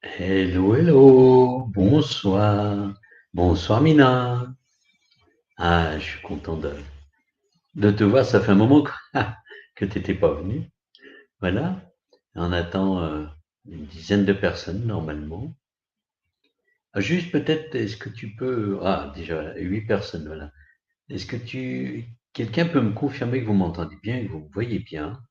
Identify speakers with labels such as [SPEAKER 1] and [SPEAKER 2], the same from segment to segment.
[SPEAKER 1] Hello, hello, bonsoir. Bonsoir Mina. Ah, je suis content de te voir, ça fait un moment que, que tu n'étais pas venu. Voilà, on attend une dizaine de personnes normalement. Ah, juste peut-être, est-ce que tu peux... Ah, déjà, voilà, 8 personnes, voilà. Est-ce que quelqu'un peut me confirmer que vous m'entendez bien et que vous me voyez bien?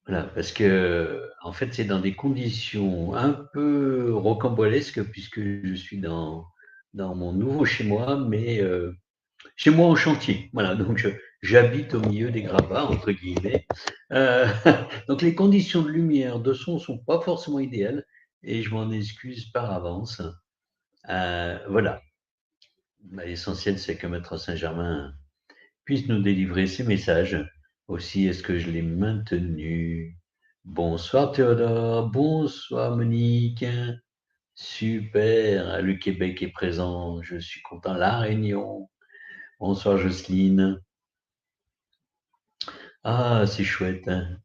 [SPEAKER 1] Voilà, parce que en fait, c'est dans des conditions un peu rocambolesques puisque je suis dans mon nouveau chez moi, mais chez moi en chantier. Voilà, donc j'habite au milieu des gravats, entre guillemets. Euh, donc les conditions de lumière, de son sont pas forcément idéales et je m'en excuse par avance. Voilà, l'essentiel c'est que Maître Saint-Germain puisse nous délivrer ses messages. Aussi, est-ce que je l'ai maintenu? Bonsoir Théodore, bonsoir Monique. Super, le Québec est présent, je suis content. La Réunion, bonsoir Jocelyne. Ah, c'est chouette hein,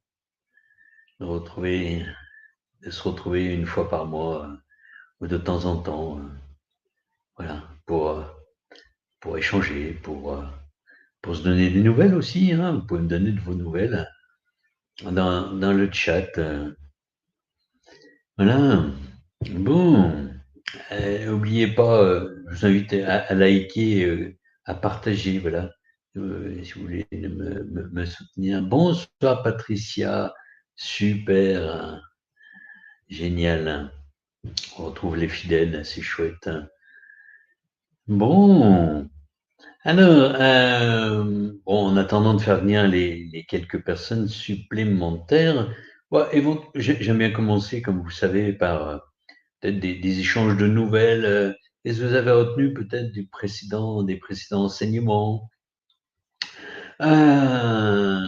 [SPEAKER 1] de retrouver, de se retrouver une fois par mois ou de temps en temps, voilà, pour échanger, pour se donner des nouvelles aussi. Hein. Vous pouvez me donner de vos nouvelles dans le chat. Voilà. Bon, n'oubliez pas, je vous invite à liker, à partager, voilà, si vous voulez me soutenir. Bonsoir Patricia, super, hein, génial, hein. On retrouve les fidèles, c'est chouette, hein. Bon, alors, bon, en attendant de faire venir les quelques personnes supplémentaires, ouais, j'aime bien commencer, comme vous savez, par peut-être des échanges de nouvelles. Qu'est-ce que vous avez retenu peut-être des précédents enseignements, euh,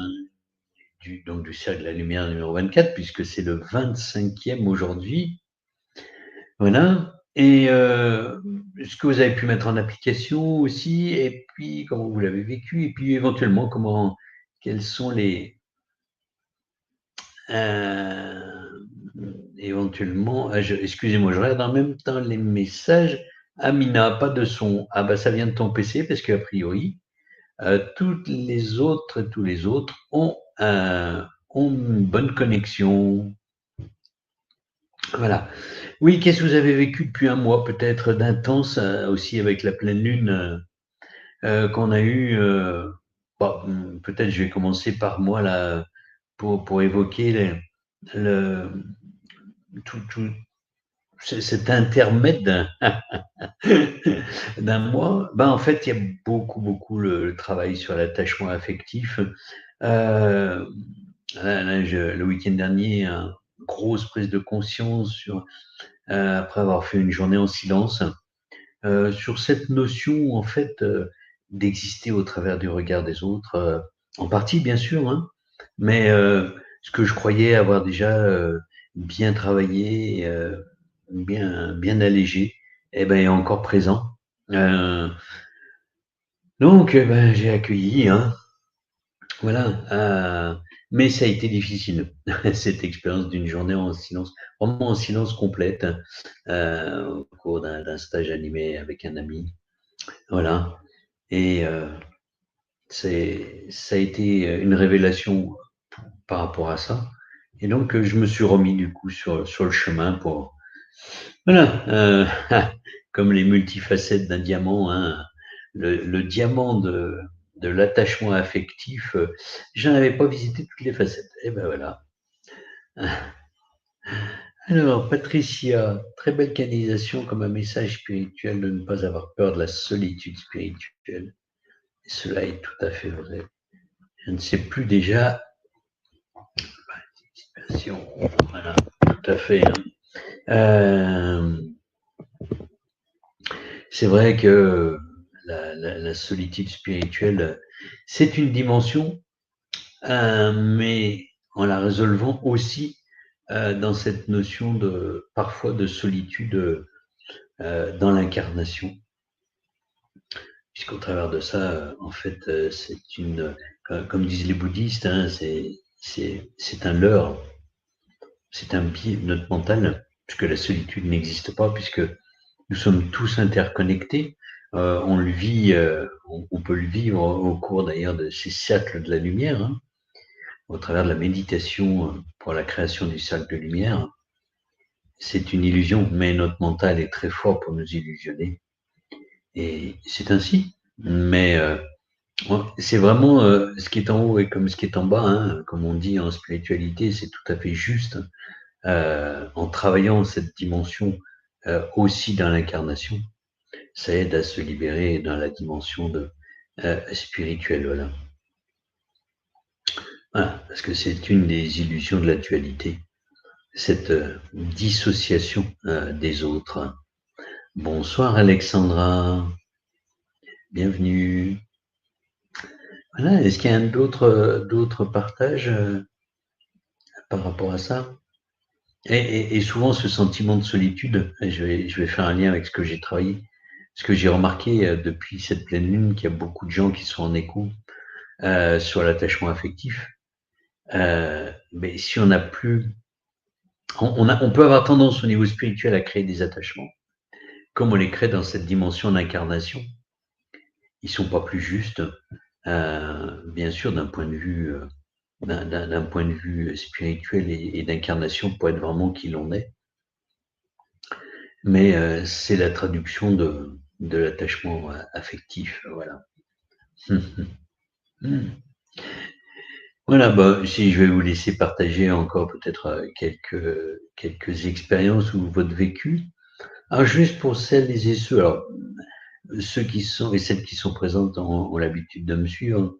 [SPEAKER 1] donc du cercle de la lumière numéro 24, puisque c'est le 25e aujourd'hui. Voilà. Et ce que vous avez pu mettre en application aussi, et puis comment vous l'avez vécu, et puis éventuellement quels sont euh, éventuellement, excusez-moi, je regarde en même temps les messages. Amina, pas de son. Ah bah ça vient de ton PC parce qu'a priori, toutes les autres, tous les autres ont une bonne connexion. Voilà. Oui, qu'est-ce que vous avez vécu depuis un mois peut-être d'intense aussi avec la pleine lune qu'on a eue bon, peut-être je vais commencer par moi là pour évoquer le, tout cet intermède d'un mois. Ben, en fait, il y a beaucoup le travail sur l'attachement affectif. Euh, le week-end dernier, une grosse prise de conscience après avoir fait une journée en silence, sur cette notion, en fait, d'exister au travers du regard des autres, en partie, bien sûr, hein, mais ce que je croyais avoir déjà bien travaillé, bien allégé, eh ben, est encore présent. Euh, donc, ben, j'ai accueilli, hein, voilà. Mais ça a été difficile, cette expérience d'une journée en silence, vraiment en silence complète, au cours d'un stage animé avec un ami. Voilà. Et ça a été une révélation par rapport à ça. Et donc, je me suis remis du coup sur le chemin pour, voilà, comme les multifacettes d'un diamant, hein, le diamant de l'attachement affectif, je n'avais pas visité toutes les facettes. Et ben voilà. Alors, Patricia, très belle canalisation comme un message spirituel de ne pas avoir peur de la solitude spirituelle. Et cela est tout à fait vrai. Je ne sais plus déjà. Voilà, tout à fait, hein. Euh, c'est vrai que la solitude spirituelle, c'est une dimension, mais en la résolvant aussi dans cette notion parfois de solitude dans l'incarnation, puisqu'au travers de ça, en fait, c'est comme disent les bouddhistes, hein, c'est un leurre. c'est un biais de notre mental, puisque la solitude n'existe pas, puisque nous sommes tous interconnectés. On le vit, on peut le vivre au cours d'ailleurs de ces cercles de la lumière, hein, au travers de la méditation pour la création du cercle de lumière. C'est une illusion, mais notre mental est très fort pour nous illusionner. Et c'est ainsi. Mais c'est vraiment ce qui est en haut et comme ce qui est en bas, hein, comme on dit en spiritualité, c'est tout à fait juste. En travaillant cette dimension aussi dans l'incarnation, ça aide à se libérer dans la dimension spirituelle. Voilà. Voilà. Parce que c'est une des illusions de la dualité, cette dissociation des autres. Bonsoir Alexandra, bienvenue. Voilà. Est-ce qu'il y a d'autres partages par rapport à ça? Et souvent, ce sentiment de solitude, je vais faire un lien avec ce que j'ai travaillé, ce que j'ai remarqué depuis cette pleine lune, qu'il y a beaucoup de gens qui sont en écho sur l'attachement affectif. Mais si on n'a plus, on peut avoir tendance au niveau spirituel à créer des attachements, comme on les crée dans cette dimension d'incarnation. Ils sont pas plus justes, bien sûr, d'un point de vue d'un point de vue spirituel et d'incarnation pour être vraiment qui l'on est. Mais c'est la traduction de l'attachement affectif, voilà. Voilà, bah, si je vais vous laisser partager encore peut-être quelques expériences ou votre vécu. Alors juste pour celles et ceux, alors ceux qui sont et celles qui sont présentes ont l'habitude de me suivre,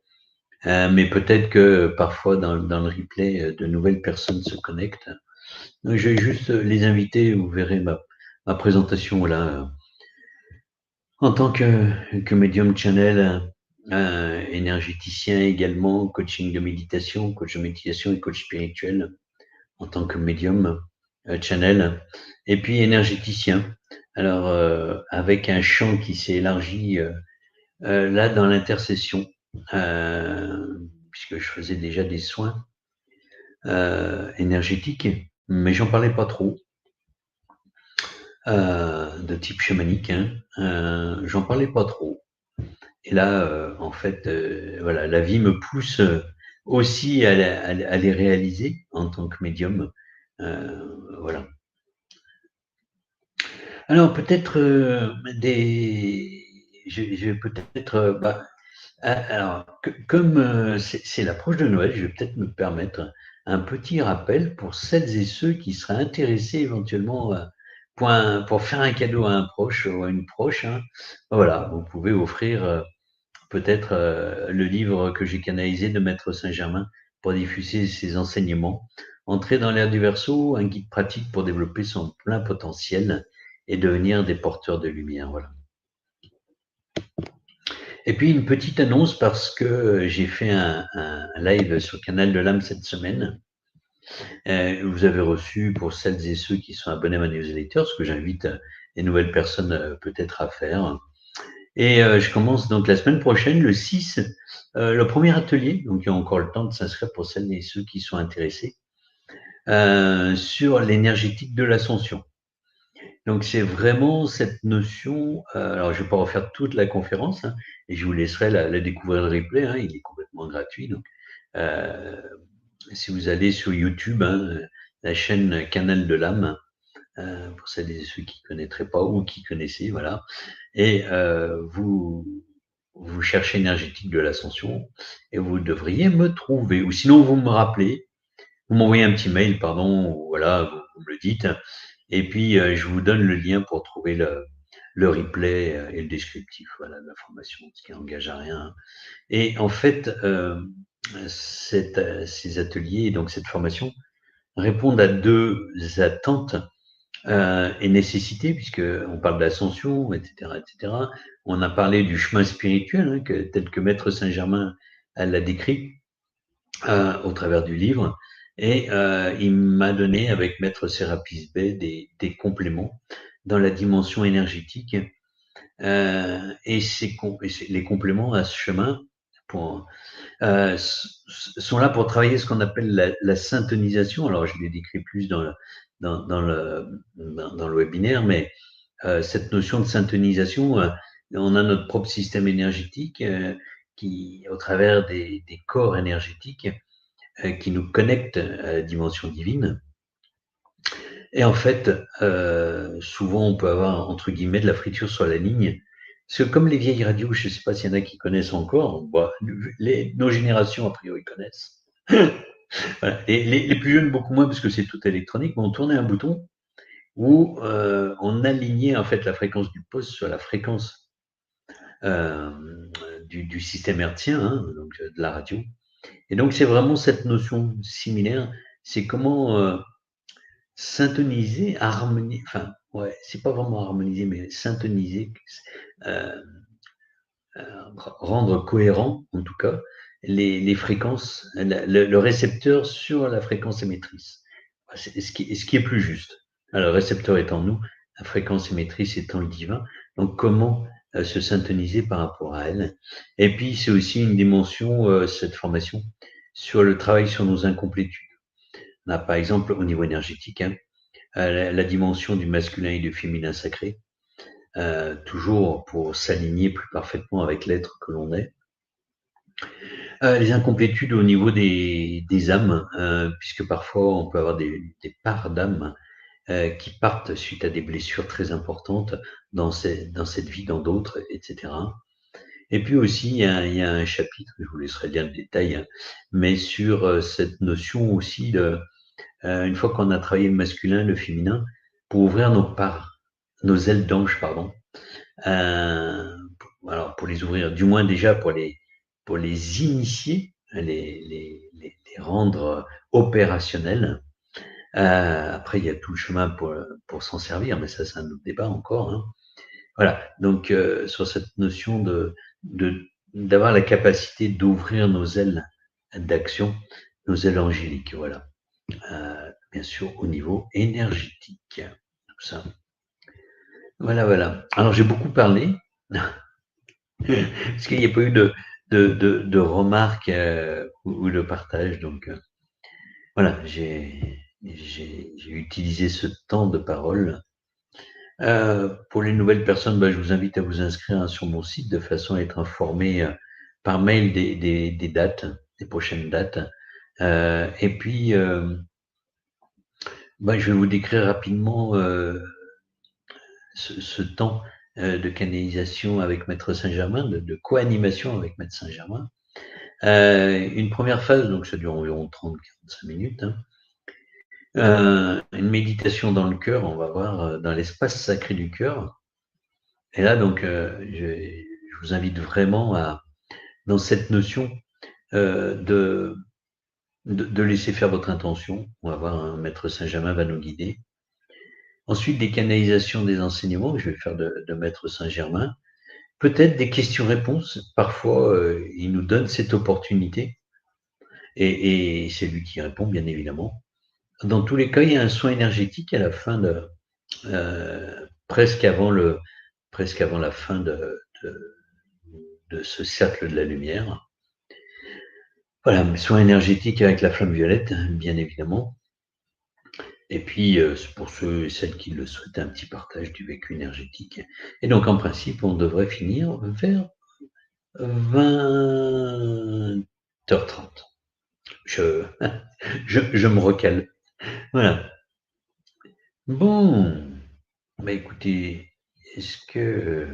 [SPEAKER 1] mais peut-être que parfois dans le replay, de nouvelles personnes se connectent. Donc, je vais juste les inviter, vous verrez ma présentation là, en tant que médium channel, énergéticien également, coach de méditation et coach spirituel en tant que médium channel, et puis énergéticien. Alors, avec un champ qui s'est élargi là dans l'intercession, puisque je faisais déjà des soins énergétiques, mais j'en parlais pas trop. De type chamanique, hein, j'en parlais pas trop. Et là, en fait, voilà, la vie me pousse aussi à les réaliser en tant que médium. Voilà. Alors peut-être je vais peut-être, alors comme c'est l'approche de Noël, je vais peut-être me permettre un petit rappel pour celles et ceux qui seraient intéressés éventuellement pour faire un cadeau à un proche ou à une proche, hein. Voilà, vous pouvez offrir peut-être le livre que j'ai canalisé de Maître Saint-Germain pour diffuser ses enseignements. Entrer dans l'ère du Verseau, un guide pratique pour développer son plein potentiel et devenir des porteurs de lumière. Voilà. Et puis une petite annonce parce que j'ai fait un live sur Canal de l'âme cette semaine. Vous avez reçu pour celles et ceux qui sont abonnés à ma newsletter, ce que j'invite les nouvelles personnes peut-être à faire. Et je commence donc la semaine prochaine, le 6, le premier atelier, donc il y a encore le temps de s'inscrire pour celles et ceux qui sont intéressés, sur l'énergétique de l'ascension. Donc c'est vraiment cette notion, alors je ne vais pas refaire toute la conférence, hein, et je vous laisserai la découvrir le replay, hein, il est complètement gratuit. Donc, si vous allez sur YouTube, hein, la chaîne Canal de l'âme, pour celles et ceux qui ne connaîtraient pas ou qui connaissaient, voilà, et vous cherchez énergétique de l'ascension et vous devriez me trouver. Ou sinon, vous me rappelez, vous m'envoyez un petit mail, pardon, ou voilà, vous me le dites. Et puis, je vous donne le lien pour trouver le replay et le descriptif, voilà, de la formation, ce qui n'engage à rien. Et en fait, ces ateliers, donc cette formation, répondent à deux attentes et nécessités, puisqu'on parle d'ascension, etc., etc. On a parlé du chemin spirituel, hein, tel que Maître Saint-Germain l'a décrit au travers du livre. Et il m'a donné, avec Maître Sérapis Bey, des compléments dans la dimension énergétique. Et les compléments à ce chemin sont là pour travailler ce qu'on appelle la syntonisation. Alors, je l'ai décrit plus dans le webinaire, mais cette notion de syntonisation, on a notre propre système énergétique qui, au travers des corps énergétiques, qui nous connectent à la dimension divine. Et en fait, souvent, on peut avoir, entre guillemets, de la friture sur la ligne. Parce que comme les vieilles radios, je ne sais pas s'il y en a qui connaissent encore, bah, nos générations, a priori, connaissent. Voilà. Les plus jeunes, beaucoup moins, parce que c'est tout électronique, mais on tournait un bouton où on alignait en fait la fréquence du poste sur la fréquence du système hertzien, hein, donc de la radio. Et donc, c'est vraiment cette notion similaire, c'est comment syntoniser, harmoniser, enfin, ouais, c'est pas vraiment harmoniser, mais syntoniser, euh, rendre cohérent, en tout cas, les fréquences, le récepteur sur la fréquence émettrice. C'est ce qui est plus juste. Alors, le récepteur étant nous, la fréquence émettrice étant le divin. Donc, comment se syntoniser par rapport à elle. Et puis, c'est aussi une dimension, cette formation, sur le travail sur nos incomplétudes. On a, par exemple, au niveau énergétique, hein, la dimension du masculin et du féminin sacré, toujours pour s'aligner plus parfaitement avec l'être que l'on est. Les incomplétudes au niveau des âmes, puisque parfois on peut avoir des parts d'âmes qui partent suite à des blessures très importantes dans cette vie, dans d'autres, etc. Et puis aussi, il y a un chapitre, je vous laisserai lire le détail, hein, mais sur cette notion aussi de, une fois qu'on a travaillé le masculin, le féminin, pour ouvrir nos parts, nos ailes d'ange, pardon, alors pour les ouvrir, du moins déjà pour les initier, les rendre opérationnels. Après, il y a tout le chemin pour s'en servir, mais ça, c'est un autre débat encore. Hein. Voilà, donc sur cette notion d'avoir la capacité d'ouvrir nos ailes d'action, nos ailes angéliques, voilà. Bien sûr, au niveau énergétique, tout ça. Voilà, voilà. Alors, j'ai beaucoup parlé, parce qu'il n'y a pas eu de remarques ou de partage, donc voilà, j'ai utilisé ce temps de parole. Pour les nouvelles personnes, je vous invite à vous inscrire sur mon site de façon à être informé par mail des dates, des prochaines dates. Et puis, je vais vous décrire rapidement ce temps de canalisation avec Maître Saint-Germain, de co-animation avec Maître Saint-Germain. Une première phase, donc ça dure environ 30-45 minutes. Hein. Une méditation dans le cœur, on va voir dans l'espace sacré du cœur. Et là, donc, je vous invite vraiment dans cette notion de laisser faire votre intention. On va voir, un Maître Saint-Germain va nous guider. Ensuite, des canalisations des enseignements que je vais faire de Maître Saint-Germain. Peut-être des questions-réponses. Parfois, il nous donne cette opportunité. Et c'est lui qui répond, bien évidemment. Dans tous les cas, il y a un soin énergétique à la fin presque avant la fin de ce cercle de la lumière. Voilà, soin énergétique avec la flamme violette, bien évidemment. Et puis, pour ceux et celles qui le souhaitent, un petit partage du vécu énergétique. Et donc, en principe, on devrait finir vers 20h30. Je me recale. Voilà. Bon, écoutez, est-ce que...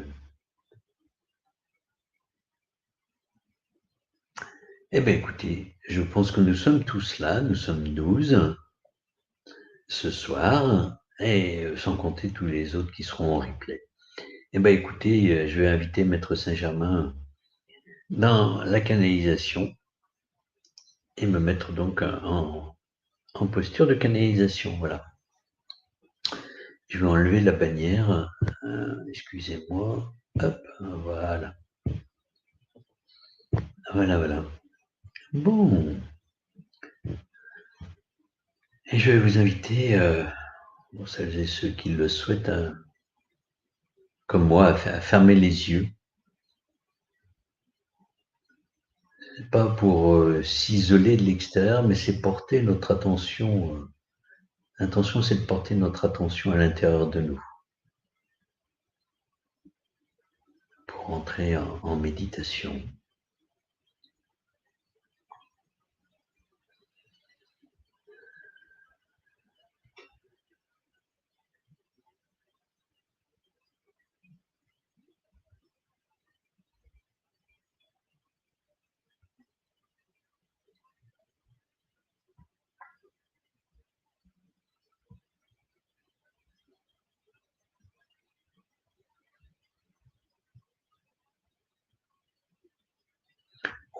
[SPEAKER 1] écoutez, je pense que nous sommes tous là, nous sommes 12 ce soir, et sans compter tous les autres qui seront en replay. Écoutez, je vais inviter Maître Saint-Germain dans la canalisation et me mettre donc en posture de canalisation, voilà. Je vais enlever la bannière, excusez-moi, hop, voilà. Voilà. Bon. Et je vais vous inviter, pour celles et ceux qui le souhaitent, comme moi, à fermer les yeux. pas pour s'isoler de l'extérieur, mais c'est porter notre attention. L'intention, c'est de porter notre attention à l'intérieur de nous pour entrer en méditation.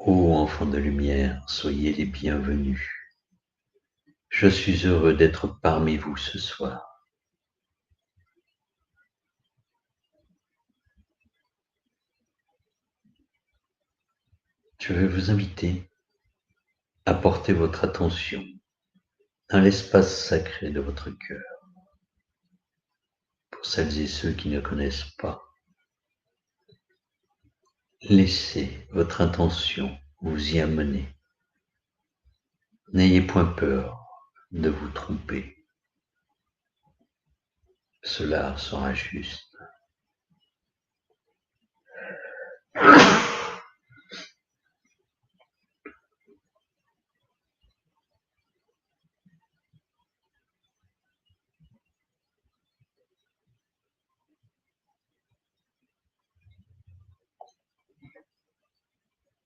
[SPEAKER 1] Ô enfants de lumière, soyez les bienvenus. Je suis heureux d'être parmi vous ce soir. Je vais vous inviter à porter votre attention dans l'espace sacré de votre cœur. Pour celles et ceux qui ne connaissent pas, laissez votre intention vous y amener. N'ayez point peur de vous tromper. Cela sera juste.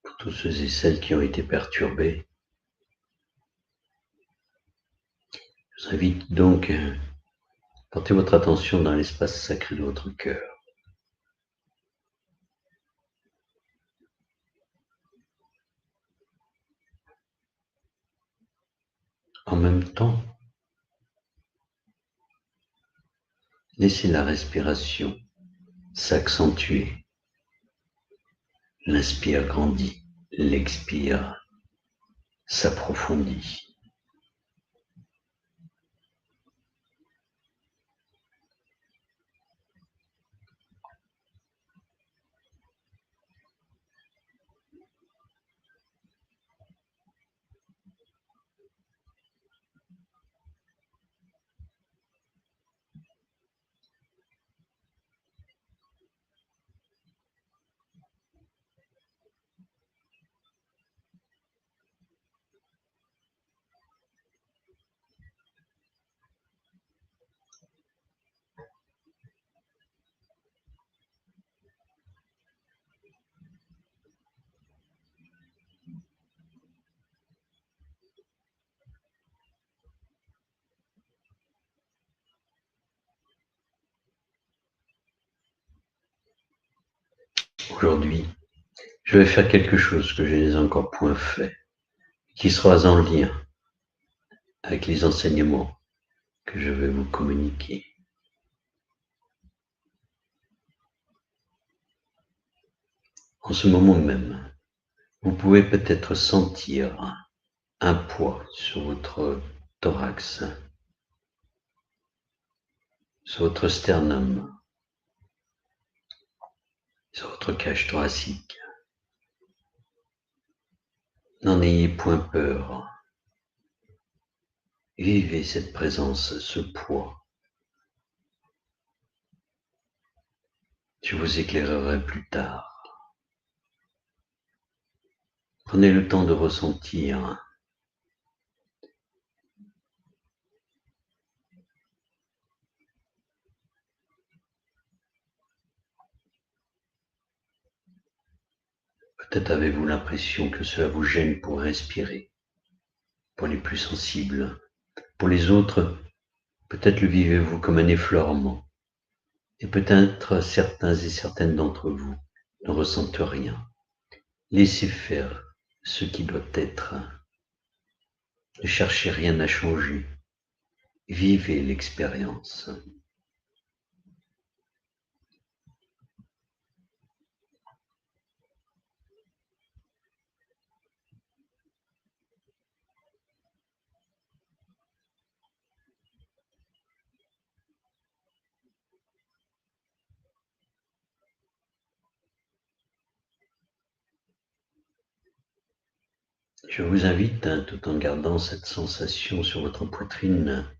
[SPEAKER 1] Pour tous ceux et celles qui ont été perturbés, je vous invite donc à porter votre attention dans l'espace sacré de votre cœur. En même temps, laissez la respiration s'accentuer. L'inspire grandit, l'expire s'approfondit. Aujourd'hui, je vais faire quelque chose que je n'ai encore point fait, qui sera en lien avec les enseignements que je vais vous communiquer. En ce moment même, vous pouvez peut-être sentir un poids sur votre thorax, sur votre sternum, sur votre cage thoracique. N'en ayez point peur. Vivez cette présence, ce poids. Je vous éclairerai plus tard. Prenez le temps de ressentir peut-être avez-vous l'impression que cela vous gêne pour respirer, pour les plus sensibles. Pour les autres, peut-être le vivez-vous comme un effleurement. Et peut-être certains et certaines d'entre vous ne ressentent rien. Laissez faire ce qui doit être. Ne cherchez rien à changer. Vivez l'expérience. Je vous invite, tout en gardant cette sensation sur votre poitrine,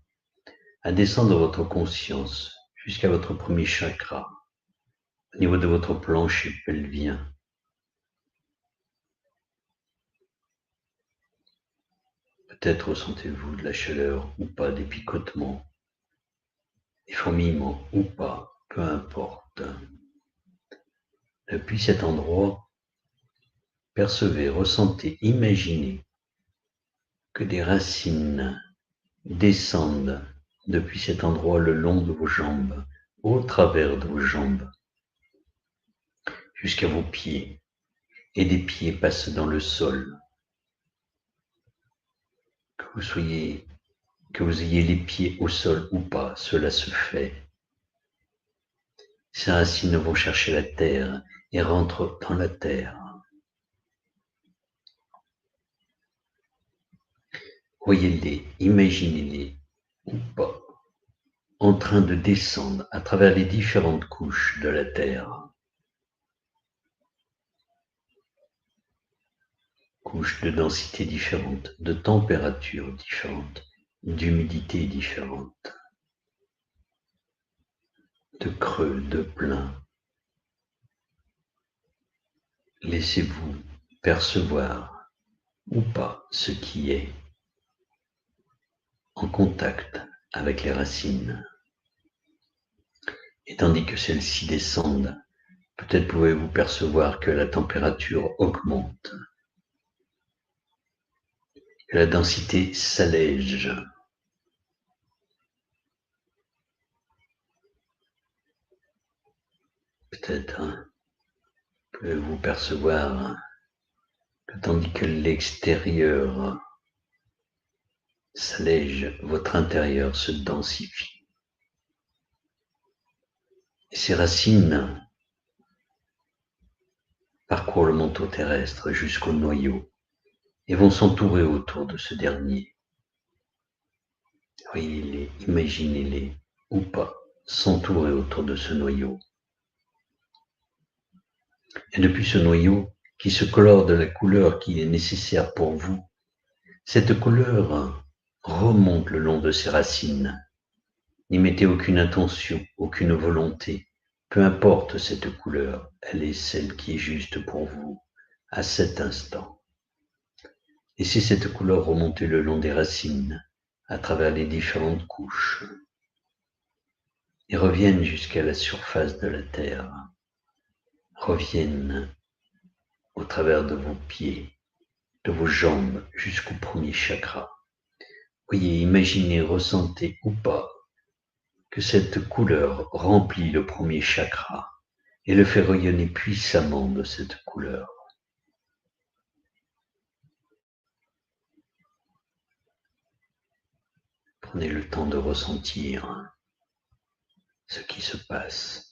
[SPEAKER 1] à descendre votre conscience jusqu'à votre premier chakra, au niveau de votre plancher pelvien. Peut-être ressentez-vous de la chaleur ou pas, des picotements, des fourmillements ou pas, peu importe. Depuis cet endroit, percevez, ressentez, imaginez que des racines descendent depuis cet endroit le long de vos jambes, au travers de vos jambes, jusqu'à vos pieds, et des pieds passent dans le sol. Que vous ayez les pieds au sol ou pas, cela se fait. Ces racines vont chercher la terre et rentrent dans la terre. Voyez-les, imaginez-les ou pas, en train de descendre à travers les différentes couches de la terre. Couches de densité différente, de température différente, d'humidité différente, de creux, de plein. Laissez-vous percevoir ou pas ce qui est en contact avec les racines. Et tandis que celles-ci descendent, peut-être pouvez-vous percevoir que la température augmente, que la densité s'allège. Peut-être pouvez-vous percevoir que tandis que l'extérieur s'allège, votre intérieur se densifie. Et ces racines parcourent le manteau terrestre jusqu'au noyau et vont s'entourer autour de ce dernier. Voyez-les, imaginez-les, ou pas, s'entourer autour de ce noyau. Et depuis ce noyau, qui se colore de la couleur qui est nécessaire pour vous, cette couleur remonte le long de ses racines. N'y mettez aucune intention, aucune volonté. Peu importe cette couleur, elle est celle qui est juste pour vous, à cet instant. Laissez cette couleur remonter le long des racines, à travers les différentes couches, et reviennent jusqu'à la surface de la terre, reviennent au travers de vos pieds, de vos jambes, jusqu'au premier chakra. Voyez, imaginez, ressentez ou pas que cette couleur remplit le premier chakra et le fait rayonner puissamment de cette couleur. Prenez le temps de ressentir ce qui se passe.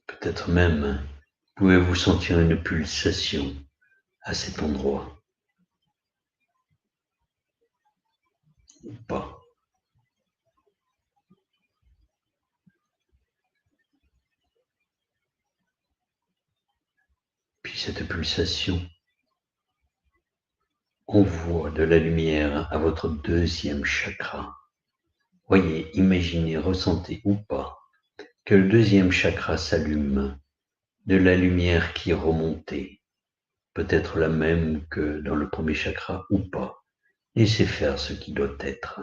[SPEAKER 1] Peut-être même pouvez-vous sentir une pulsation à cet endroit ou pas. Puis cette pulsation envoie de la lumière à votre deuxième chakra. Voyez, imaginez, ressentez ou pas que le deuxième chakra s'allume, de la lumière qui est remontée, peut-être la même que dans le premier chakra ou pas. Laissez faire ce qui doit être.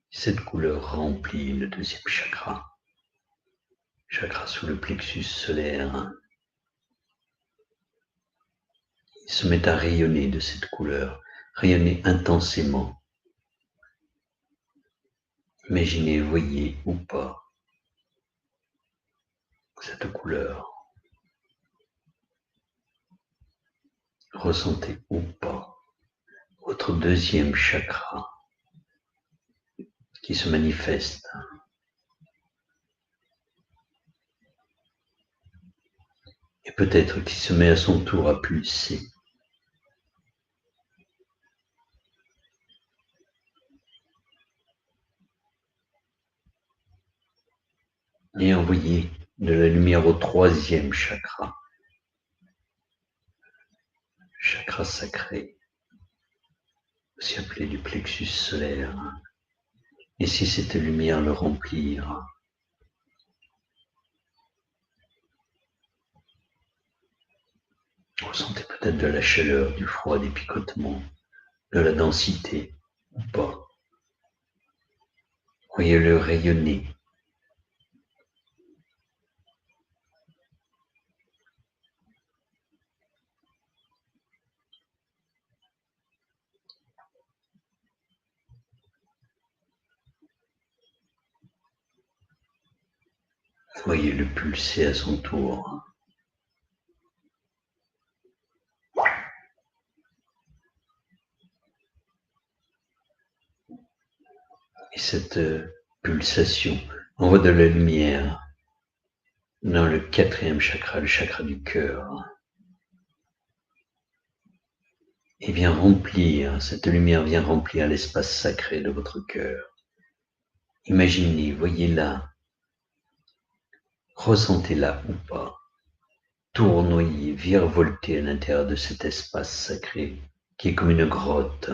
[SPEAKER 1] Cette couleur remplit le deuxième chakra, chakra sous le plexus solaire. Il se met à rayonner de cette couleur, rayonner intensément. Imaginez, voyez ou pas cette couleur. Ressentez ou pas votre deuxième chakra qui se manifeste. Et peut-être qui se met à son tour à pulser. et envoyez de la lumière au troisième chakra, chakra sacré, aussi appelé du plexus solaire. Laissez cette lumière le remplir. Ressentez peut-être de la chaleur, du froid, des picotements, de la densité ou pas. Voyez-le rayonner. Voyez-le pulser à son tour. Et cette pulsation envoie de la lumière dans le quatrième chakra, le chakra du cœur. Et vient remplir, cette lumière vient remplir l'espace sacré de votre cœur. Imaginez, voyez-la, ressentez-la ou pas, tournoyer, virevolter à l'intérieur de cet espace sacré qui est comme une grotte.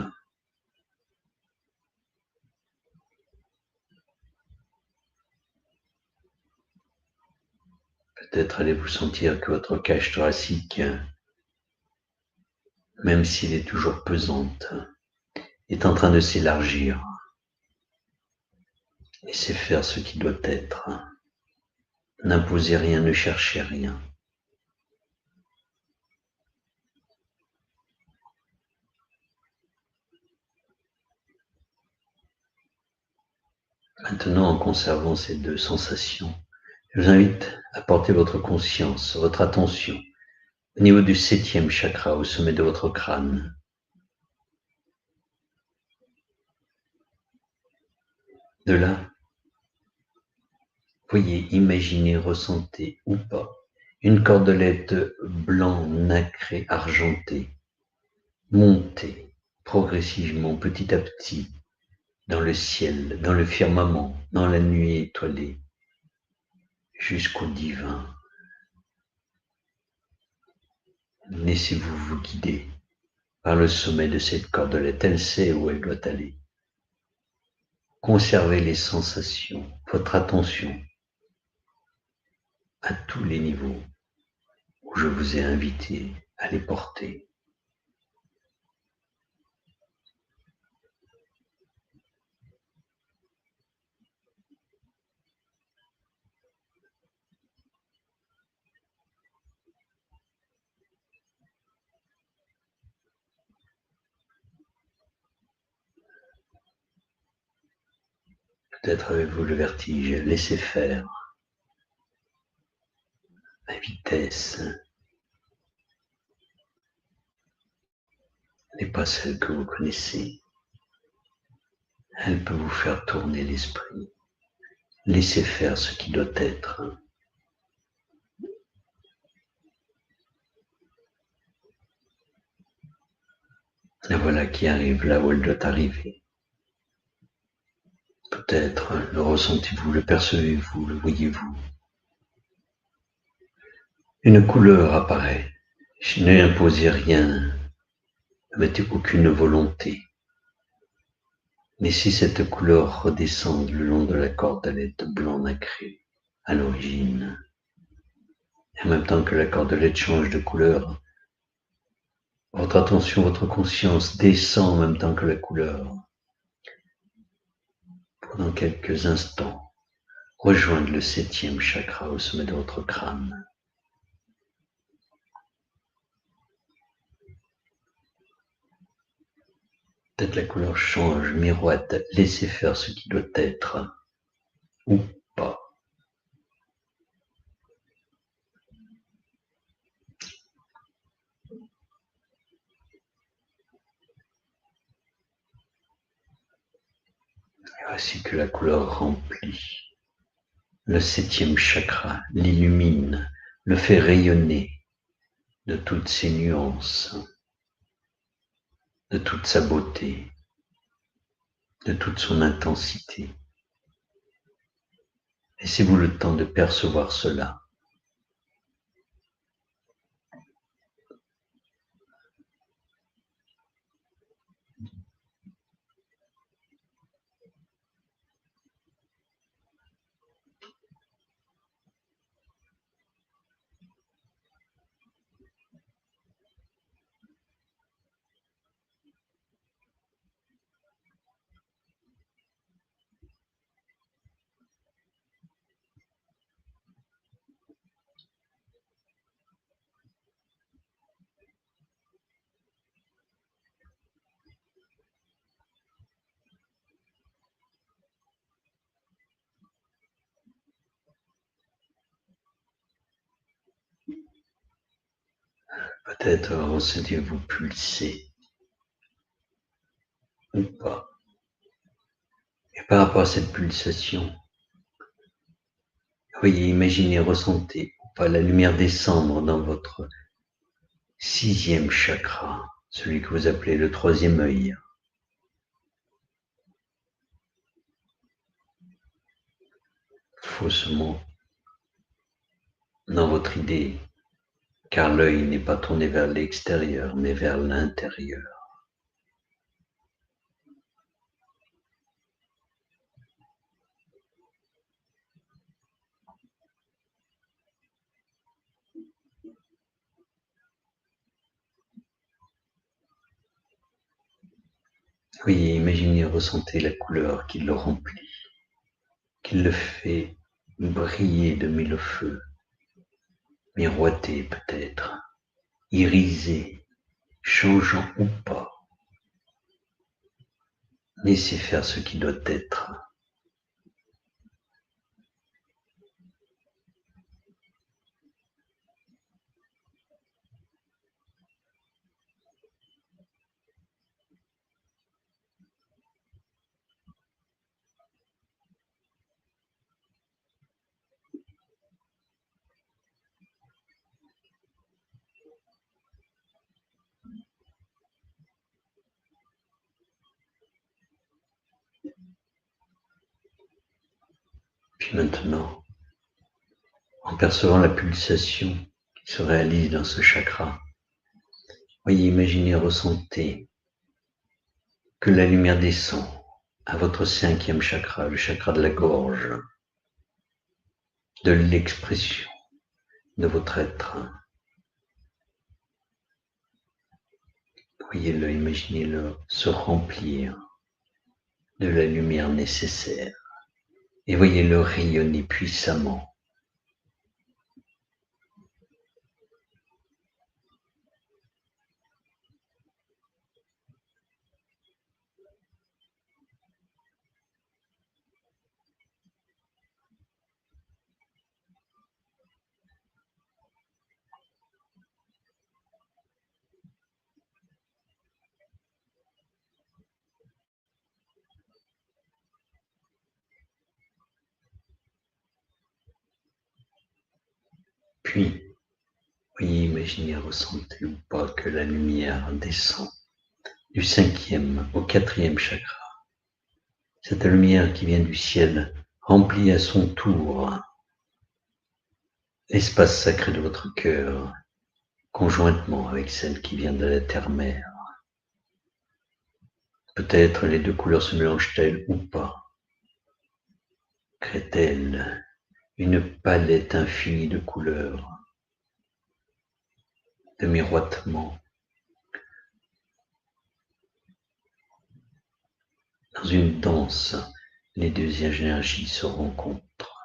[SPEAKER 1] Peut-être allez-vous sentir que votre cage thoracique, même s'il est toujours pesante, est en train de s'élargir. Laissez faire ce qui doit être. N'imposez rien, ne cherchez rien. Maintenant, en conservant ces deux sensations, je vous invite à porter votre conscience, votre attention au niveau du septième chakra, au sommet de votre crâne. De là, voyez, imaginez, ressentez ou pas une cordelette blanc, nacré, argenté, monter progressivement, petit à petit, dans le ciel, dans le firmament, dans la nuit étoilée, jusqu'au divin. Laissez-vous vous guider par le sommet de cette cordelette. Elle sait où elle doit aller. Conservez les sensations, votre attention à tous les niveaux où je vous ai invité à les porter. Peut-être avez-vous le vertige, laissez faire. La vitesse n'est pas celle que vous connaissez. Elle peut vous faire tourner l'esprit. Laissez faire ce qui doit être. La voilà qui arrive là où elle doit arriver. Peut-être le ressentez-vous, le percevez-vous, le voyez-vous. Une couleur apparaît. N'imposez rien, ne mettez aucune volonté. Laissez cette couleur redescendre le long de la cordelette blanc nacré à l'origine. Et en même temps que la cordelette change de couleur, votre attention, votre conscience descend en même temps que la couleur. Pendant quelques instants, rejoindre le septième chakra au sommet de votre crâne. Peut-être la couleur change, miroite, laissez faire ce qui doit être, ou pas. Et voici que la couleur remplit le septième chakra, l'illumine, le fait rayonner de toutes ses nuances, de toute sa beauté, de toute son intensité. Laissez-vous le temps de percevoir cela. Peut-être ressentez-vous pulser ou pas. Et par rapport à cette pulsation, voyez, imaginez, ressentez ou pas la lumière descendre dans votre 6e chakra, celui que vous appelez le 3e œil. Faussement dans votre idée, car l'œil n'est pas tourné vers l'extérieur, mais vers l'intérieur. Oui, imaginez, ressentez la couleur qui le remplit, qui le fait briller de mille feux, miroiter peut-être, iriser, changeant ou pas. Laissez faire ce qui doit être. Puis maintenant, en percevant la pulsation qui se réalise dans ce chakra, voyez, imaginez, ressentez que la lumière descend à votre 5e chakra, le chakra de la gorge, de l'expression de votre être. Voyez-le, imaginez-le se remplir de la lumière nécessaire et voyez-le rayonner puissamment. Puis, voyez, imaginez, ressentez ou pas que la lumière descend du 5e au 4e chakra. Cette lumière qui vient du ciel remplit à son tour l'espace sacré de votre cœur, conjointement avec celle qui vient de la terre-mère. Peut-être les deux couleurs se mélangent-elles ou pas. Crée-t-elle une palette infinie de couleurs, de miroitements. Dans une danse, les deux énergies se rencontrent.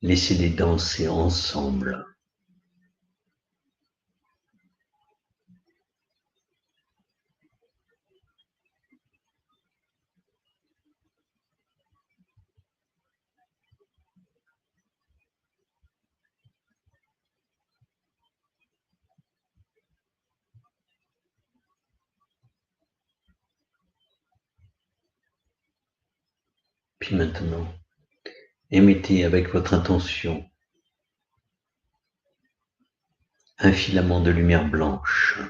[SPEAKER 1] Laissez-les danser ensemble. Puis maintenant, émettez avec votre intention un filament de lumière blanche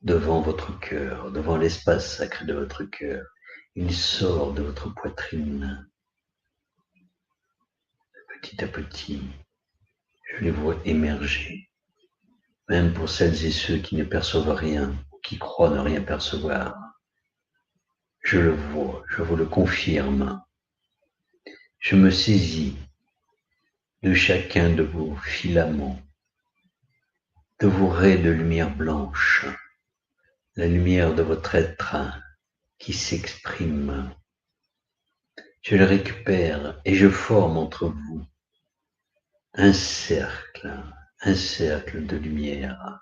[SPEAKER 1] devant votre cœur, devant l'espace sacré de votre cœur. Il sort de votre poitrine. petit à petit, je les vois émerger, même pour celles et ceux qui ne perçoivent rien, qui croient ne rien percevoir. Je le vois, je vous le confirme. Je me saisis de chacun de vos filaments, de vos raies de lumière blanche, la lumière de votre être qui s'exprime. Je le récupère et je forme entre vous un cercle de lumière.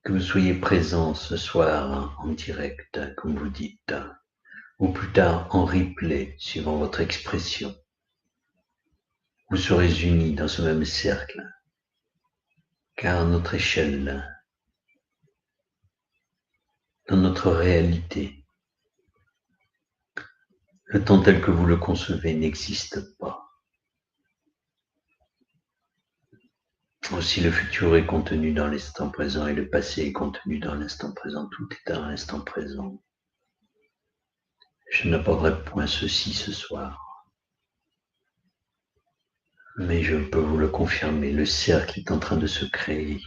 [SPEAKER 1] Que vous soyez présents ce soir en direct, comme vous dites, ou plus tard en replay, suivant votre expression. Vous serez unis dans ce même cercle, car à notre échelle, dans notre réalité, le temps tel que vous le concevez n'existe pas. Aussi le futur est contenu dans l'instant présent et le passé est contenu dans l'instant présent. Tout est dans l'instant présent. Je n'aborderai point ceci ce soir, mais je peux vous le confirmer, le cercle est en train de se créer.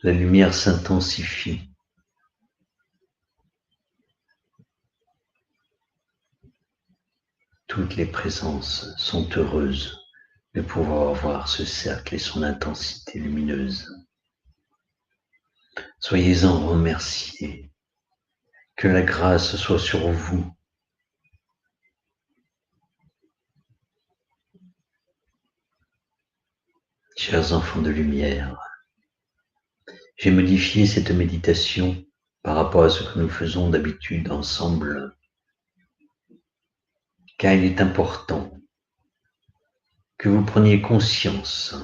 [SPEAKER 1] La lumière s'intensifie. Toutes les présences sont heureuses de pouvoir voir ce cercle et son intensité lumineuse. Soyez-en remerciés. Que la grâce soit sur vous. Chers enfants de lumière, j'ai modifié cette méditation par rapport à ce que nous faisons d'habitude ensemble, car il est important que vous preniez conscience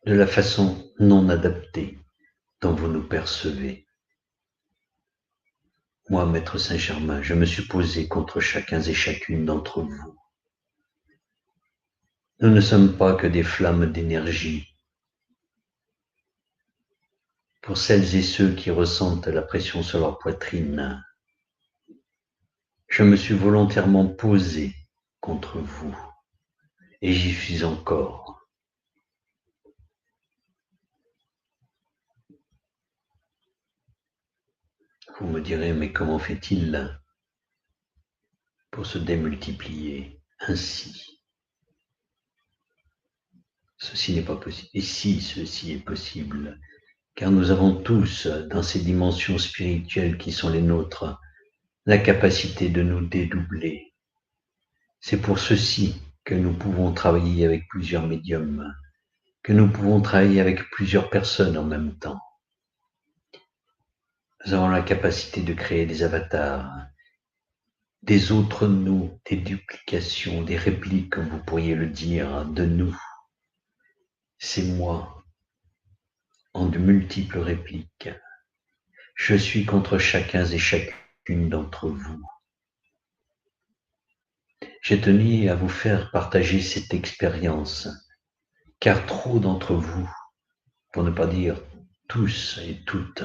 [SPEAKER 1] de la façon non adaptée dont vous nous percevez. Moi, Maître Saint-Germain, je me suis posé contre chacun et chacune d'entre vous. Nous ne sommes pas que des flammes d'énergie. Pour celles et ceux qui ressentent la pression sur leur poitrine, je me suis volontairement posé contre vous, et j'y suis encore. Vous me direz, mais comment fait-il pour se démultiplier ainsi? Ceci n'est pas possible. Et si ceci est possible, car nous avons tous, dans ces dimensions spirituelles qui sont les nôtres, la capacité de nous dédoubler. C'est pour ceci que nous pouvons travailler avec plusieurs médiums, que nous pouvons travailler avec plusieurs personnes en même temps. Nous avons la capacité de créer des avatars, des autres nous, des duplications, des répliques, comme vous pourriez le dire, de nous. C'est moi, en de multiples répliques. Je suis contre chacun et chacune d'entre vous. J'ai tenu à vous faire partager cette expérience, car trop d'entre vous, pour ne pas dire tous et toutes,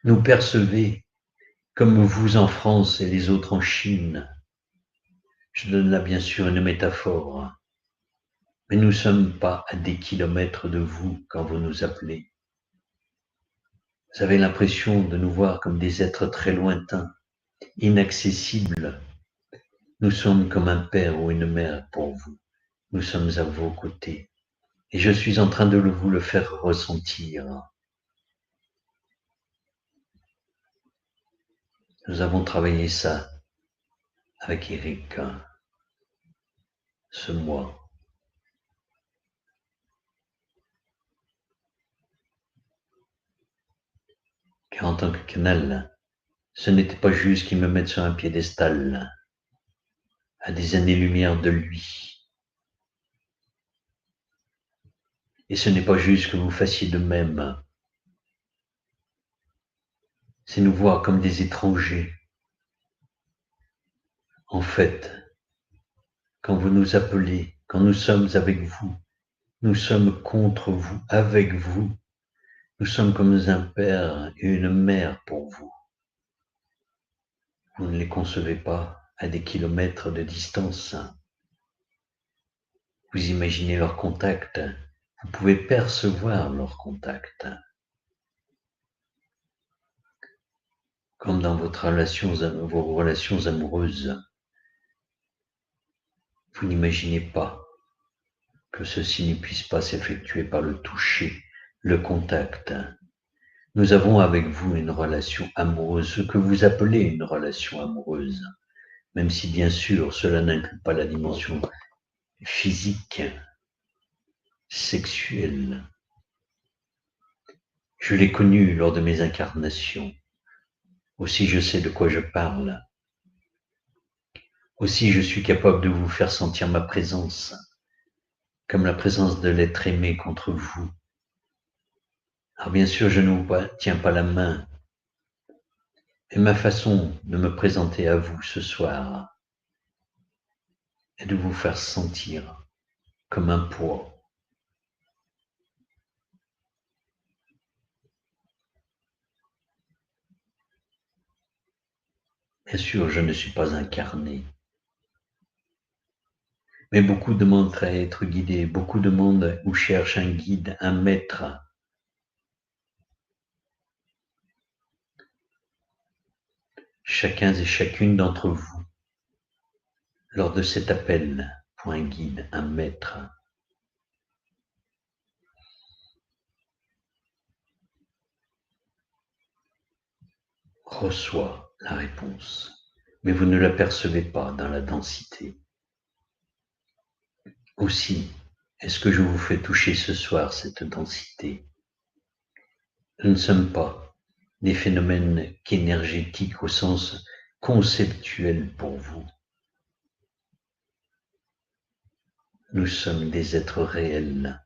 [SPEAKER 1] nous percevez comme vous en France et les autres en Chine. Je donne là bien sûr une métaphore, mais nous ne sommes pas à des kilomètres de vous quand vous nous appelez. Vous avez l'impression de nous voir comme des êtres très lointains, inaccessibles. Nous sommes comme un père ou une mère pour vous. Nous sommes à vos côtés. Et je suis en train de vous le faire ressentir. Nous avons travaillé ça avec Eric ce mois. Car en tant que canal, ce n'était pas juste qu'il me mette sur un piédestal, à des années-lumière de lui. Et ce n'est pas juste que vous fassiez de même. C'est nous voir comme des étrangers. En fait, quand vous nous appelez, quand nous sommes avec vous, nous sommes contre vous, avec vous. Nous sommes comme un père et une mère pour vous. Vous ne les concevez pas à des kilomètres de distance. Vous imaginez leur contact. Vous pouvez percevoir leur contact. Comme dans vos relations amoureuses. Vous n'imaginez pas que ceci ne puisse pas s'effectuer par le toucher, le contact. Nous avons avec vous une relation amoureuse, ce que vous appelez une relation amoureuse, même si bien sûr cela n'inclut pas la dimension physique, sexuelle. Je l'ai connue lors de mes incarnations. Aussi je sais de quoi je parle. Aussi je suis capable de vous faire sentir ma présence, comme la présence de l'être aimé contre vous. Alors bien sûr, je ne vous tiens pas la main, mais ma façon de me présenter à vous ce soir est de vous faire sentir comme un poids. Bien sûr, je ne suis pas incarné, mais beaucoup demandent à être guidés, beaucoup demandent ou cherchent un guide, un maître. Chacun et chacune d'entre vous, lors de cet appel pour un guide, un maître, reçoit la réponse, mais vous ne la percevez pas dans la densité. Aussi, est-ce que je vous fais toucher ce soir cette densité? Nous ne sommes pas des phénomènes qu'énergétiques au sens conceptuel pour vous. Nous sommes des êtres réels,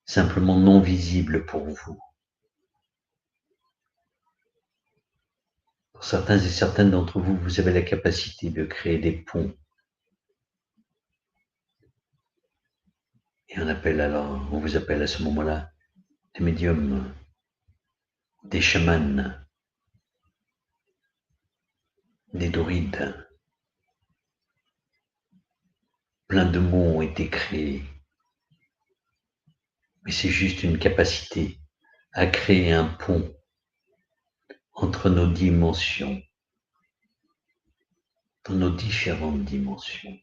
[SPEAKER 1] simplement non visibles pour vous. Pour certains et certaines d'entre vous, vous avez la capacité de créer des ponts. Et on vous appelle à ce moment-là des médiums, des chamans, des druides. Plein de mots ont été créés. Mais c'est juste une capacité à créer un pont entre nos dimensions, dans nos différentes dimensions.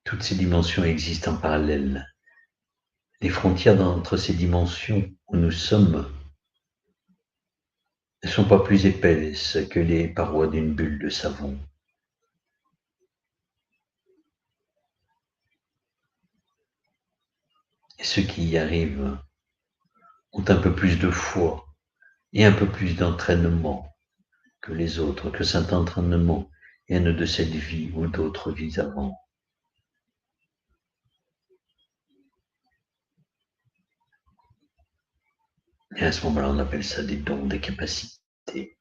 [SPEAKER 1] Toutes ces dimensions existent en parallèle. Les frontières entre ces dimensions où nous sommes ne sont pas plus épaisses que les parois d'une bulle de savon. Et ceux qui y arrivent ont un peu plus de foi et un peu plus d'entraînement que les autres, que cet entraînement vienne de cette vie ou d'autres vies avant. Et à ce moment-là, on appelle ça des dons, des capacités.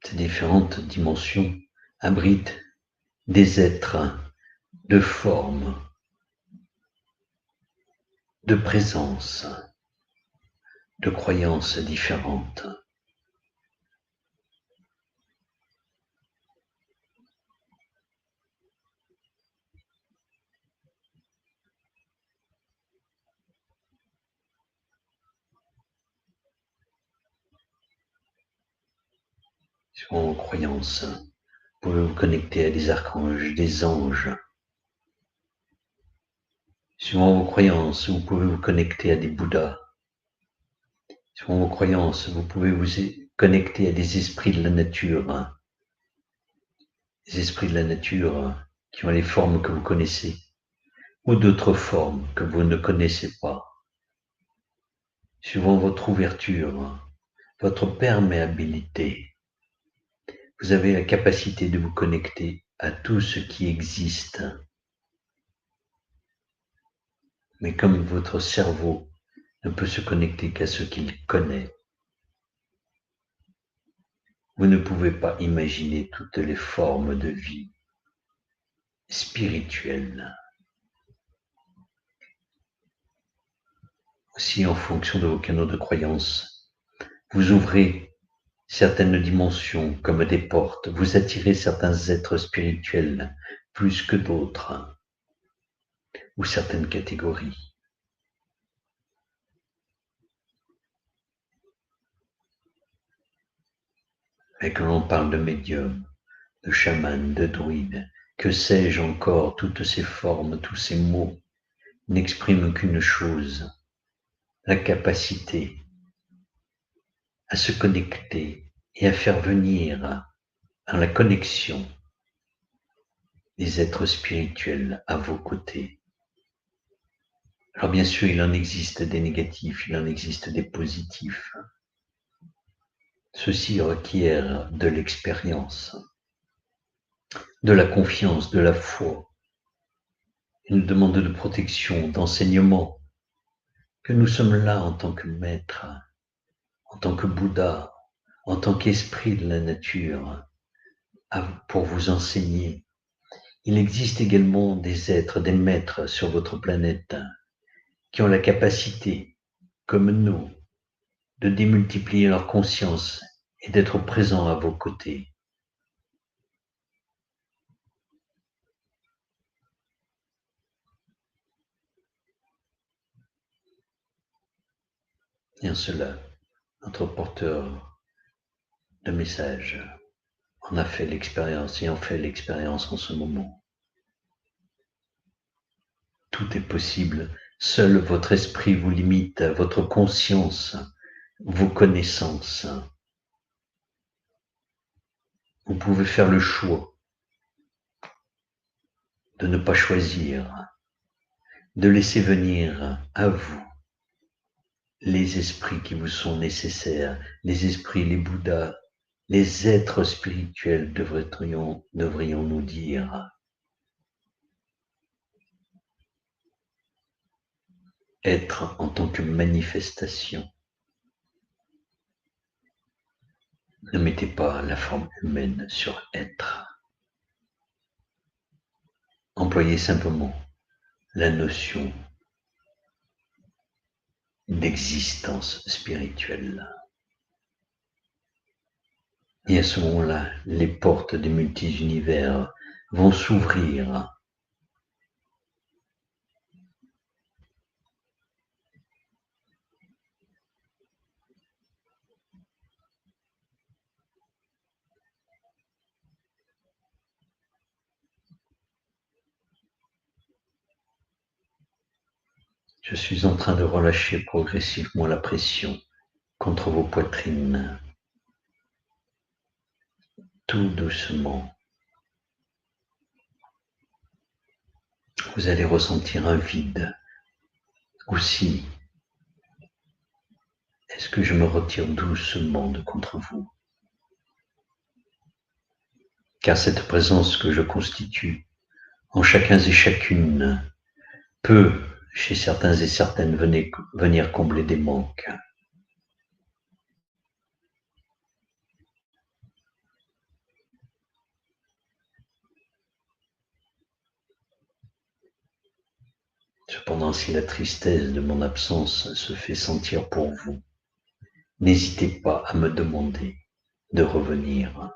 [SPEAKER 1] Ces différentes dimensions abritent des êtres de forme, de présence, de croyances différentes. Suivant vos croyances, vous pouvez vous connecter à des archanges, des anges. Suivant vos croyances, vous pouvez vous connecter à des bouddhas. Suivant vos croyances, vous pouvez vous connecter à des esprits de la nature. Des esprits de la nature qui ont les formes que vous connaissez ou d'autres formes que vous ne connaissez pas. Suivant votre ouverture, votre perméabilité, vous avez la capacité de vous connecter à tout ce qui existe. Mais comme votre cerveau ne peut se connecter qu'à ce qu'il connaît, Vous ne pouvez pas imaginer toutes les formes de vie spirituelle. Aussi, en fonction de vos canaux de croyance, vous ouvrez certaines dimensions comme des portes, vous attirez certains êtres spirituels plus que d'autres, ou certaines catégories. Et que l'on parle de médium, de chaman, de druide, que sais-je encore, toutes ces formes, tous ces mots n'expriment qu'une chose, la capacité à se connecter et à faire venir à la connexion des êtres spirituels à vos côtés. Alors bien sûr, il en existe des négatifs, il en existe des positifs. Ceci requiert de l'expérience, de la confiance, de la foi, une demande de protection, d'enseignement, que nous sommes là en tant que maître, en tant que Bouddha, en tant qu'esprit de la nature, pour vous enseigner. Il existe également des êtres, des maîtres sur votre planète qui ont la capacité, comme nous, de démultiplier leur conscience et d'être présents à vos côtés. Et en cela, notre porteur de message en a fait l'expérience et en fait l'expérience en ce moment. Tout est possible. Seul votre esprit vous limite, votre conscience, vos connaissances. Vous pouvez faire le choix de ne pas choisir, de laisser venir à vous les esprits qui vous sont nécessaires, les esprits, les Bouddhas, les êtres spirituels, devrions-nous dire. Être en tant que manifestation. Ne mettez pas la forme humaine sur être. Employez simplement la notion d'existence spirituelle. Et à ce moment-là, les portes des multi-univers vont s'ouvrir. Je suis en train de relâcher progressivement la pression contre vos poitrines. Tout doucement. Vous allez ressentir un vide. Aussi, est-ce que je me retire doucement de contre vous? Car cette présence que je constitue en chacun et chacune peut, chez certains et certaines, venir combler des manques. Cependant, si la tristesse de mon absence se fait sentir pour vous, n'hésitez pas à me demander de revenir.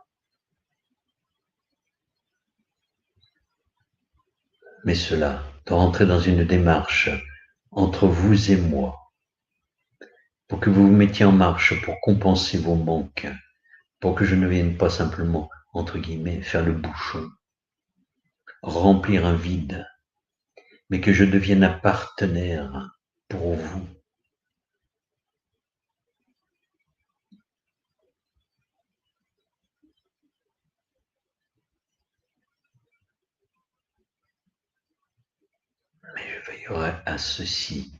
[SPEAKER 1] Mais cela doit rentrer dans une démarche entre vous et moi, pour que vous vous mettiez en marche pour compenser vos manques, pour que je ne vienne pas simplement, entre guillemets, faire le bouchon, remplir un vide, mais que je devienne un partenaire pour vous. Mais je veillerai à ceci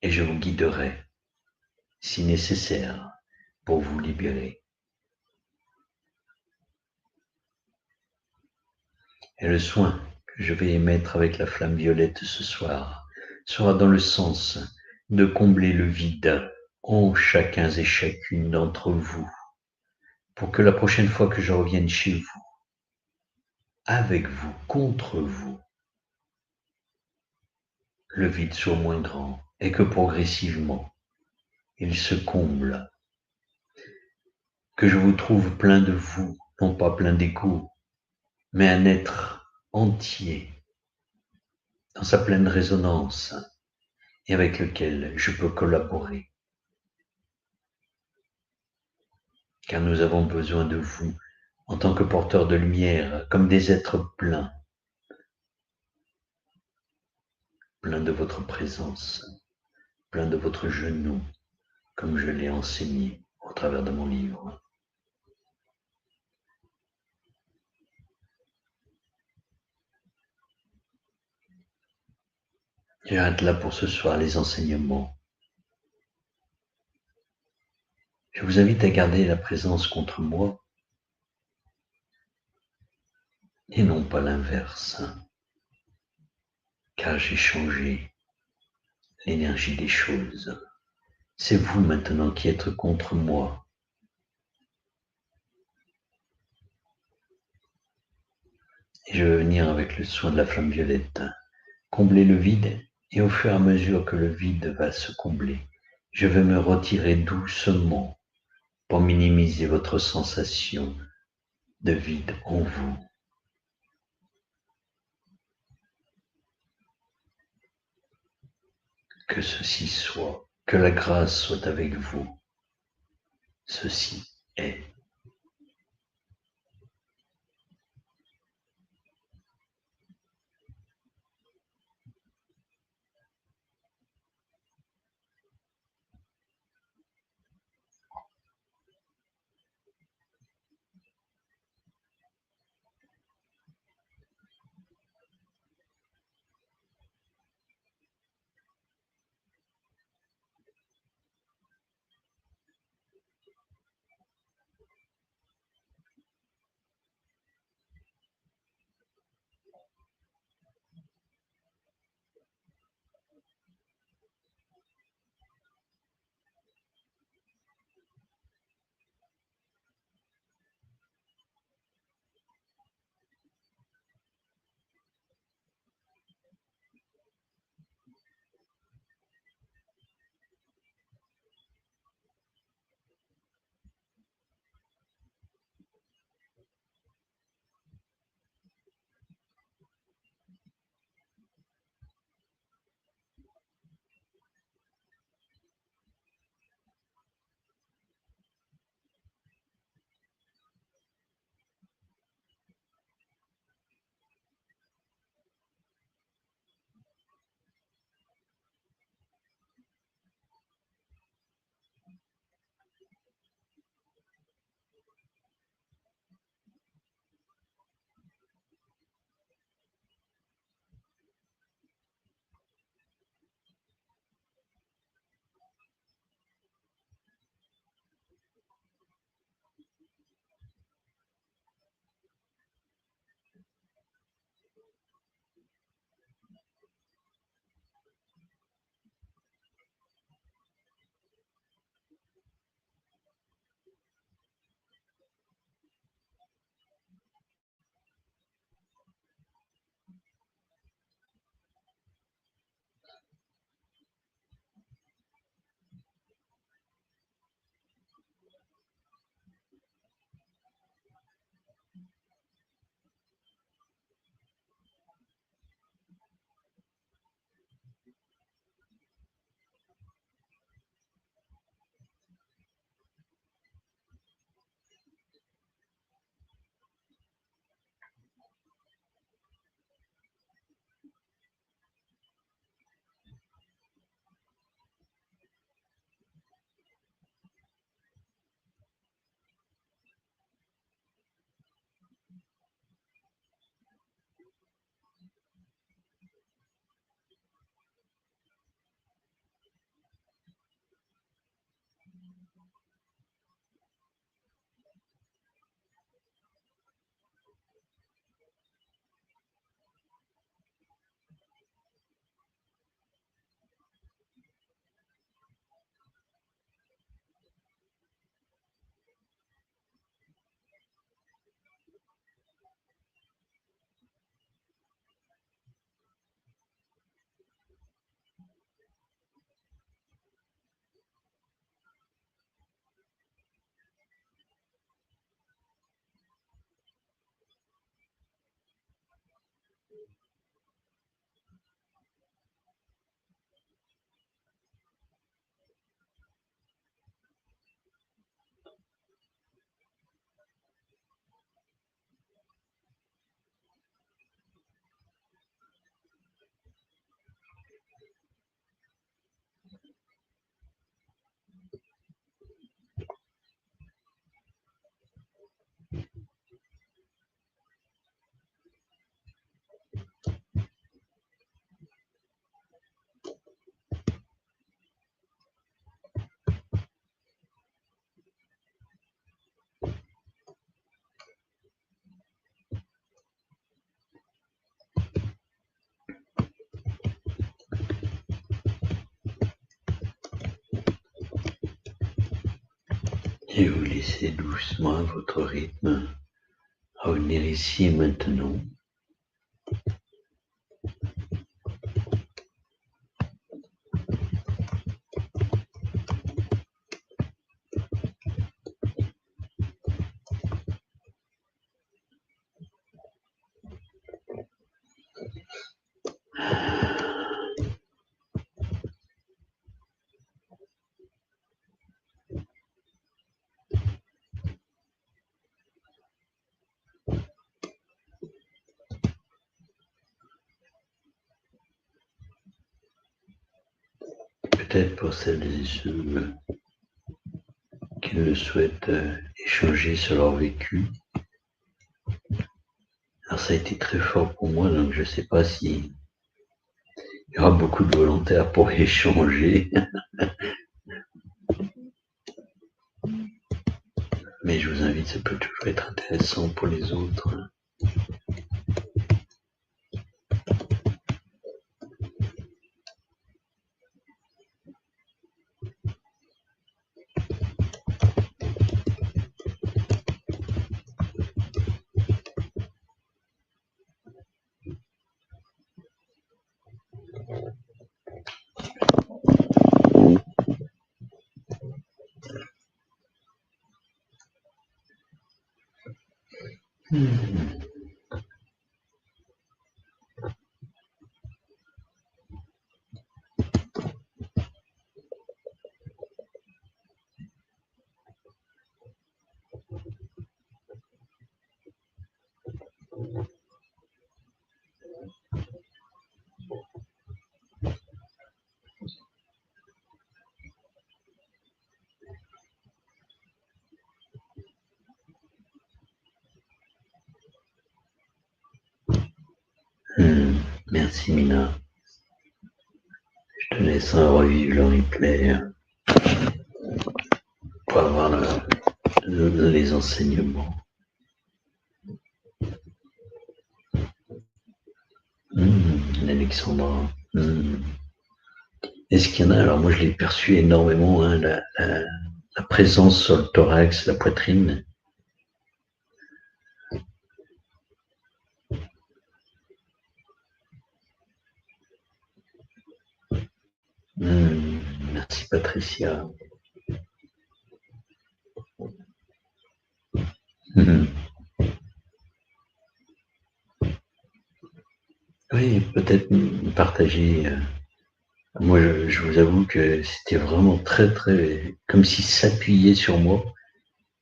[SPEAKER 1] et je vous guiderai, si nécessaire, pour vous libérer. Et le soin que je vais émettre avec la flamme violette ce soir sera dans le sens de combler le vide en chacun et chacune d'entre vous, pour que la prochaine fois que je revienne chez vous, avec vous, contre vous, le vide soit moins grand et que progressivement il se comble, que je vous trouve plein de vous, non pas plein d'écho, mais un être entier, dans sa pleine résonance, et avec lequel je peux collaborer. Car nous avons besoin de vous en tant que porteurs de lumière, comme des êtres pleins, pleins de votre présence, pleins de votre genou, comme je l'ai enseigné au travers de mon livre. J'arrête là pour ce soir les enseignements. Je vous invite à garder la présence contre moi et non pas l'inverse, car j'ai changé l'énergie des choses. C'est vous maintenant qui êtes contre moi. Et je vais venir avec le soin de la flamme violette, combler le vide, et au fur et à mesure que le vide va se combler, je vais me retirer doucement pour minimiser votre sensation de vide en vous. Que ceci soit, que la grâce soit avec vous. Ceci est. Et vous laissez doucement à votre rythme revenir ici et maintenant. Peut-être pour celles et ceux qui le souhaitent échanger sur leur vécu. Alors ça a été très fort pour moi, donc je ne sais pas s'il y aura beaucoup de volontaires pour échanger. Mais je vous invite, ça peut toujours être intéressant pour les autres. Merci Mina. Je te laisse revivre le replay pour avoir les enseignements. Alexandra. Est-ce qu'il y en a? Alors moi je l'ai perçu énormément, hein, la présence sur le thorax, la poitrine. Merci Patricia. Oui, peut-être partager. Moi, je vous avoue que c'était vraiment très, très, comme s'il s'appuyait sur moi.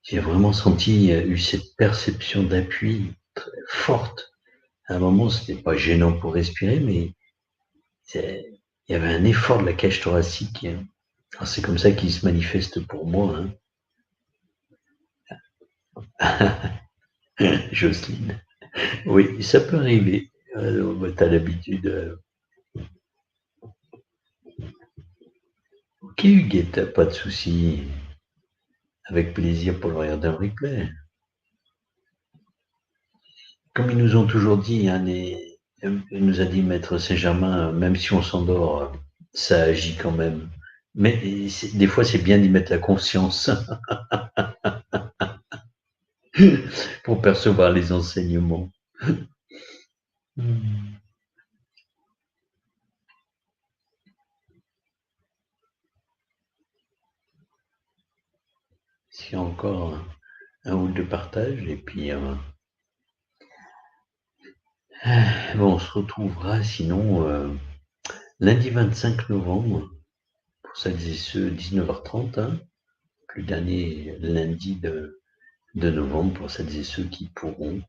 [SPEAKER 1] J'ai vraiment senti, eu cette perception d'appui très forte. À un moment, c'était pas gênant pour respirer, mais il y avait un effort de la cage thoracique. Alors, c'est comme ça qu'il se manifeste pour moi. Hein. Jocelyne. Oui, ça peut arriver. T'as l'habitude. Ok, Huguette, pas de souci. Avec plaisir pour le regarder en replay. Comme ils nous ont toujours dit, hein, il nous a dit Maître Saint-Germain, même si on s'endort, ça agit quand même. Mais des fois, c'est bien d'y mettre la conscience pour percevoir les enseignements. S'il y a encore un ou deux partages, et puis bon, on se retrouvera sinon lundi 25 novembre, pour celles et ceux, 19h30, hein, le dernier lundi de novembre, pour celles et ceux qui pourront.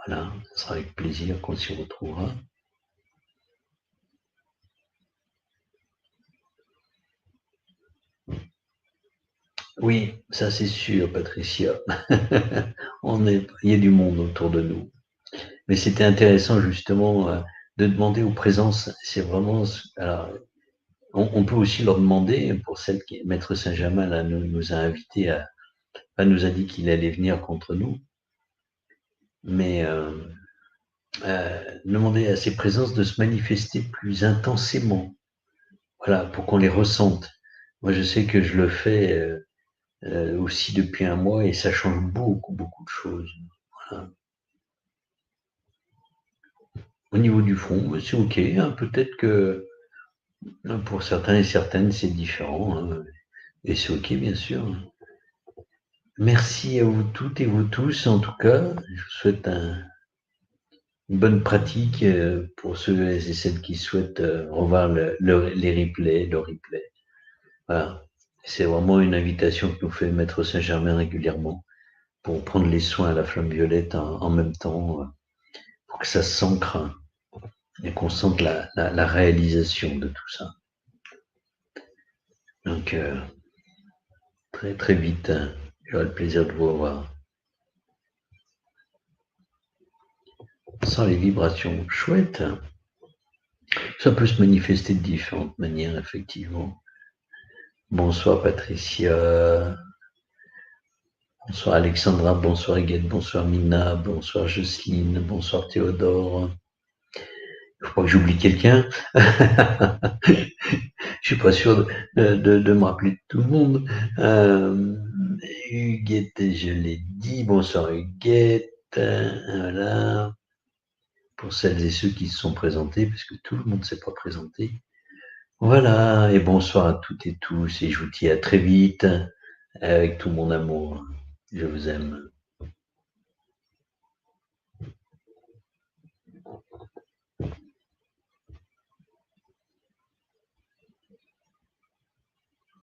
[SPEAKER 1] Voilà, ce sera avec plaisir qu'on s'y retrouvera. Oui, ça c'est sûr, Patricia. Il y a du monde autour de nous. Mais c'était intéressant justement de demander aux présences. C'est vraiment. Alors, on peut aussi leur demander, pour celle qui est Maître Saint-Germain là, nous a invités nous a dit qu'il allait venir contre nous. Mais demander à ces présences de se manifester plus intensément. Voilà, pour qu'on les ressente. Moi, je sais que je le fais aussi depuis un mois et ça change beaucoup, beaucoup de choses. Voilà. Au niveau du fond, c'est OK, hein, peut-être que pour certains et certaines, c'est différent, hein, et c'est OK, bien sûr. Merci à vous toutes et vous tous, en tout cas. Je vous souhaite une bonne pratique pour ceux et celles qui souhaitent revoir les replays, le replay. Voilà. C'est vraiment une invitation que nous fait Maître Saint-Germain régulièrement pour prendre les soins à la flamme violette en même temps, pour que ça s'ancre et qu'on sente la réalisation de tout ça. Donc, très très vite, j'aurai le plaisir de vous revoir. Sans les vibrations, chouette. Ça peut se manifester de différentes manières, effectivement. Bonsoir Patricia, bonsoir Alexandra, bonsoir Aguette, bonsoir Mina, bonsoir Jocelyne, bonsoir Théodore. Il ne faut pas que j'oublie quelqu'un. Je suis pas sûr de me rappeler de tout le monde. Huguette, je l'ai dit. Bonsoir Huguette. Voilà. Pour celles et ceux qui se sont présentés, parce que tout le monde ne s'est pas présenté. Voilà. Et bonsoir à toutes et tous. Et je vous dis à très vite avec tout mon amour. Je vous aime.